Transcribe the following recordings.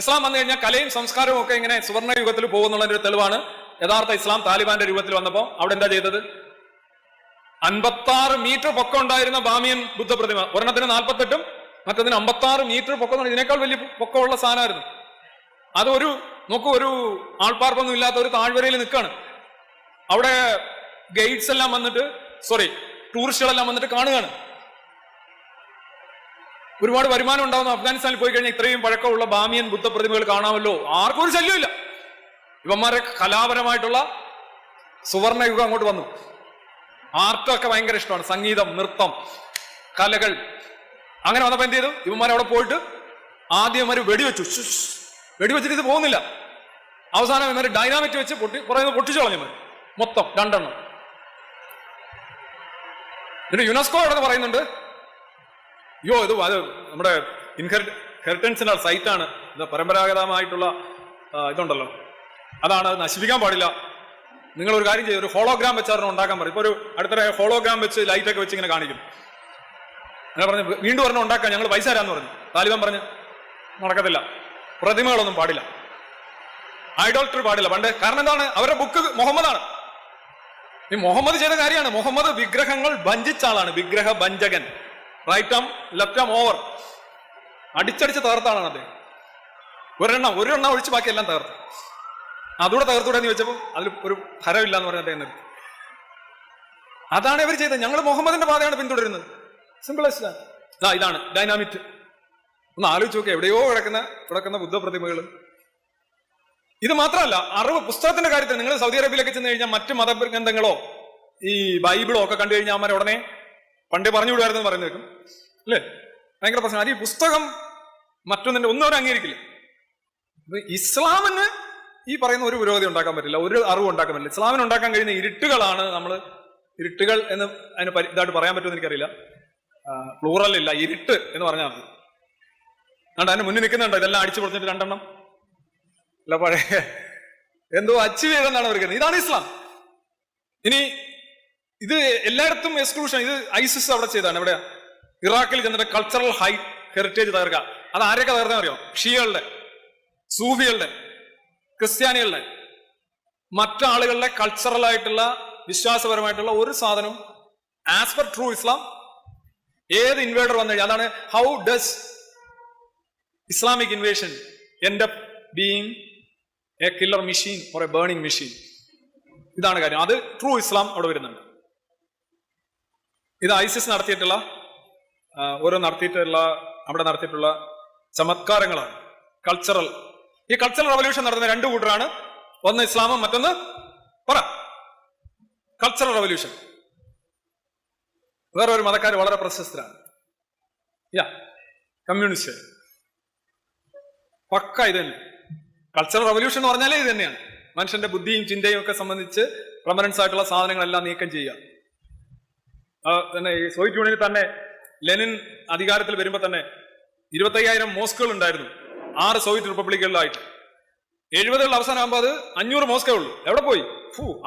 ഇസ്ലാം വന്നു കഴിഞ്ഞാൽ കലയും സംസ്കാരവും ഒക്കെ ഇങ്ങനെ സുവർണ്ണ യുഗത്തിൽ പോകുന്നുള്ളൊരു തെളിവാണ് യഥാർത്ഥ ഇസ്ലാം താലിബാന്റെ രൂപത്തിൽ വന്നപ്പോൾ അവിടെ എന്താ ചെയ്തത്? 56 മീറ്റർ പൊക്കം ഉണ്ടായിരുന്ന ബാമിയൻ ബുദ്ധപ്രതിമ, ഒരെണ്ണത്തിന് 48ഉം മറ്റതിന് 56 മീറ്റർ പൊക്കം, ഇതിനേക്കാൾ വലിയ പൊക്കമുള്ള സാധനമായിരുന്നു. അത് ഒരു ആൾപ്പാർപ്പൊന്നും ഇല്ലാത്ത ഒരു താഴ്വരയിൽ നിൽക്കാണ്. അവിടെ ഗൈഡ്സ് എല്ലാം വന്നിട്ട് ടൂറിസ്റ്റുകളെല്ലാം വന്നിട്ട് കാണുകയാണ്. ഒരുപാട് വരുമാനം ഉണ്ടാവുന്ന അഫ്ഗാനിസ്ഥാനിൽ പോയി കഴിഞ്ഞാൽ ഇത്രയും പഴക്കമുള്ള ബാമിയൻ ബുദ്ധപ്രതിമകൾ കാണാമല്ലോ, ആർക്കും ഒരു ശല്യമില്ല. ഇവന്മാരെ കലാപരമായിട്ടുള്ള സുവർണ യുഗം അങ്ങോട്ട് വന്നു. ആർട്ടൊക്കെ ഭയങ്കര ഇഷ്ടമാണ്, സംഗീതം, നൃത്തം, കലകൾ. അങ്ങനെ വന്നപ്പോ എന്ത് ചെയ്തു? ഇവന്മാർ അവിടെ പോയിട്ട് ആദ്യം ഇവന്മാർ വെടിവെച്ചിട്ട് ഇത് പോകുന്നില്ല. അവസാനം ഇവന്മാർ ഡൈനാമിറ്റ് വെച്ച് പൊട്ടിച്ചു കളഞ്ഞു മൊത്തം 2 എണ്ണം. എന്നിട്ട് യുനെസ്കോ അവിടെ പറയുന്നുണ്ട്, ഇത് നമ്മുടെ ഇൻഹെറിറ്റൻസിന്റെ സൈറ്റാണ്, ഇത് പരമ്പരാഗതമായിട്ടുള്ള ഇതുണ്ടല്ലോ, അതാണ്, നശിപ്പിക്കാൻ പാടില്ല. നിങ്ങൾ ഒരു കാര്യം ചെയ്യും, ഒരു ഹോളോഗ്രാം വെച്ച് അതിനെ ഉണ്ടാക്കാൻ പറയും. ഇപ്പൊ ഒരു അടുത്ത ഹോളോഗ്രാം വെച്ച് ലൈറ്റൊക്കെ വെച്ച് ഇങ്ങനെ കാണിക്കും. അങ്ങനെ പറഞ്ഞു, വീണ്ടും ഒരെണ്ണം ഉണ്ടാക്കാൻ ഞങ്ങൾ പൈസ തരാന്ന് പറഞ്ഞു. താലിബാൻ പറഞ്ഞു നടക്കത്തില്ല, പ്രതിമകളൊന്നും പാടില്ല, ഐഡോൾട്ടറി പാടില്ല പണ്ട്. കാരണം എന്താണ്? അവരുടെ ബുക്ക് മുഹമ്മദാണ്. ഈ മുഹമ്മദ് ചെയ്ത കാര്യമാണ്. മുഹമ്മദ് വിഗ്രഹങ്ങൾ ഭഞ്ചിച്ച ആളാണ്, വിഗ്രഹ ഭഞ്ചകൻ. റൈറ്റ് ആം ലെഫ്റ്റ് ആം ഓവർ അടിച്ചടിച്ച് തകർത്താണ് അദ്ദേഹം. ഒരെണ്ണം ഒഴിച്ച് ബാക്കി എല്ലാം തകർത്തു. അതുകൂടെ തകർത്തൂടെ എന്ന് ചോദിച്ചപ്പോൾ അതിൽ ഒരു ഫലമില്ല എന്ന് പറഞ്ഞ അദ്ദേഹം നിർത്തി. അതാണ് ഇവർ ചെയ്തത്. ഞങ്ങൾ മുഹമ്മദിന്റെ പാതയാണ് പിന്തുടരുന്നത്. സിമ്പിൾ ആസ് ഇതാണ് ഡൈനാമിറ്റ്. ഒന്ന് ആലോചിച്ച് നോക്കുക, എവിടെയോ കിടക്കുന്ന ബുദ്ധപ്രതിമകൾ. ഇത് മാത്രമല്ല, അറിവ് പുസ്തകത്തിന്റെ കാര്യത്തിൽ നിങ്ങൾ സൗദി അറേബ്യയിലൊക്കെ ചെന്ന് കഴിഞ്ഞാൽ മറ്റു മതഗ്രന്ഥങ്ങളോ ഈ ബൈബിളോ ഒക്കെ കണ്ടു കഴിഞ്ഞാൽ അവന്മാരെ ഉടനെ പണ്ടേ പറഞ്ഞു വിടുമായിരുന്നു പറയുന്ന വെക്കും അല്ലേ? ഭയങ്കര പ്രശ്നം. അത് ഈ പുസ്തകം മറ്റൊന്നിന്റെ ഒന്നും അവർ അംഗീകരിക്കില്ല. ഇസ്ലാമിന് ഈ പറയുന്ന ഒരു പുരോഗതി ഉണ്ടാക്കാൻ പറ്റില്ല, ഒരു അറിവ് ഉണ്ടാക്കാൻ പറ്റില്ല. ഇസ്ലാമിന് ഉണ്ടാക്കാൻ കഴിയുന്ന ഇരുട്ടുകളാണ് ഇരുട്ടുകൾ എന്ന് അതിന് ഇതായിട്ട് പറയാൻ പറ്റുമെന്ന് എനിക്കറിയില്ല. പ്ലൂറൽ ഇല്ല, ഇരുട്ട് എന്ന് പറഞ്ഞാൽ മതി. അതുകൊണ്ട് അതിന് മുന്നിൽ നിൽക്കുന്നുണ്ടോ ഇതെല്ലാം അടിച്ചു പൊളിച്ചിട്ട് 2 എണ്ണം അല്ല, പഴയ എന്തോ അച്ചീവ് ചെയ്തെന്നാണ് അവർക്ക്. ഇതാണ് ഇസ്ലാം. ഇനി ഇത് എല്ലായിടത്തും എക്സ്ക്ലൂഷൻ. ഇത് ഐസിസ് അവിടെ ചെയ്താണ്. ഇവിടെ ഇറാഖിൽ ചെന്നിട്ട് കൾച്ചറൽ ഹെറിറ്റേജ് തകർക്കുക. അത് ആരൊക്കെ തകർക്കാൻ അറിയോ? ഷിയകളുടെ, സൂഫികളുടെ, ക്രിസ്ത്യാനികളുടെ, മറ്റാളുകളുടെ കൾച്ചറൽ ആയിട്ടുള്ള വിശ്വാസപരമായിട്ടുള്ള ഒരു സാധനം ആസ് പെർ ട്രൂ ഇസ്ലാം ഏത് ഇൻവേഡർ വന്നു കഴിഞ്ഞാൽ, അതാണ് how does Islamic invasion end up being a killer machine or a burning machine. ഇതാണ് കാര്യം. അത് ട്രൂ ഇസ്ലാം അവിടെ വരുന്നുണ്ട്. ഇത് ഐസിസ് നടത്തിയിട്ടുള്ള അവിടെ നടത്തിയിട്ടുള്ള ചമത്കാരങ്ങളാണ്. ഈ കൾച്ചറൽ റവല്യൂഷൻ നടത്തുന്ന 2 കൂട്ടരാണ്. ഒന്ന് ഇസ്ലാമും മറ്റൊന്ന് കൾച്ചറൽ റവല്യൂഷൻ. വേറൊരു മതക്കാർ വളരെ പ്രശസ്തരാണ്, കമ്മ്യൂണിസ്റ്റ്. പക്ക ഇത് തന്നെ. കൾച്ചറൽ റവല്യൂഷൻ എന്ന് പറഞ്ഞാലേ ഇത് തന്നെയാണ്. മനുഷ്യന്റെ ബുദ്ധിയും ചിന്തയും ഒക്കെ സംബന്ധിച്ച് പ്രമനൻസ് ആയിട്ടുള്ള സാധനങ്ങളെല്ലാം നീക്കം ചെയ്യുക. തന്നെ ഈ സോവിയറ്റ് യൂണിയനിൽ തന്നെ ലെനിൻ അധികാരത്തിൽ വരുമ്പോൾ തന്നെ 25,000 മോസ്കുകൾ ഉണ്ടായിരുന്നു 6 സോവിയറ്റ് റിപ്പബ്ലിക്കുകളിലായിട്ട്. 70കളുടെ അവസാനമാകുമ്പോൾ അത് 500 മോസ്കേ ഉള്ളൂ. എവിടെ പോയി?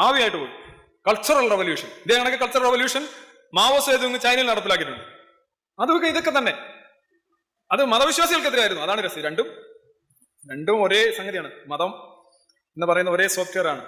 ആവിയായിട്ട് പോയി. Cultural revolution. ഇതേ കണക്ക് കൾച്ചറൽ റവല്യൂഷൻ മാവോ സേതുങ് ചൈനയിൽ നടപ്പിലാക്കിയിട്ടുണ്ട്. അതൊക്കെ ഇതൊക്കെ തന്നെ. അത് മതവിശ്വാസികൾക്കെതിരായിരുന്നു. അതാണ് രസം. രണ്ടും ഒരേ സംഗതിയാണ്. മതം എന്ന് പറയുന്ന ഒരേ സോഫ്റ്റ്വെയർ ആണ്.